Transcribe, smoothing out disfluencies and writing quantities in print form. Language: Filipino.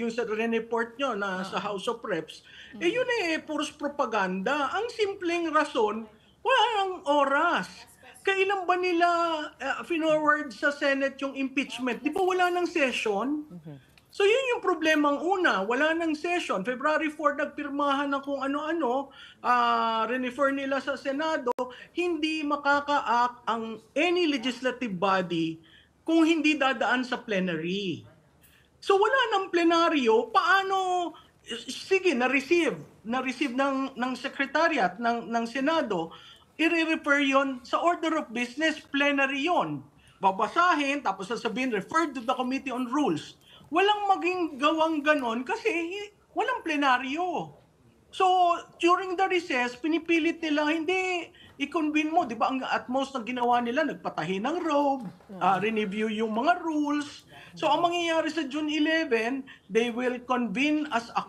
yung sa report nyo na sa Oo. House of Reps, yun Mm. puros propaganda. Ang simpleng rason, wala ng oras. Kailan ba nila forward sa Senate yung impeachment? Di ba wala ng session? Mhm. So yun yung problemang una, wala ng session. February 4 nagpirmahan ng kung ano-ano, refer nila sa Senado, hindi makaka-act ang any legislative body kung hindi dadaan sa plenary. So wala ng plenaryo, paano sige na-receive ng secretariat ng Senado, i-refer yon sa order of business, plenary yon. Babasahin tapos sasabihin referred to the Committee on Rules. Walang maging gawang ganon kasi walang plenaryo. So, during the recess, pinipilit nila, hindi, i-convene mo. Di ba, ang at most na ginawa nila, nagpatahi ng robe, Mm. review yung mga rules. So, ang Mm. mangyayari sa June 11, they will convene as a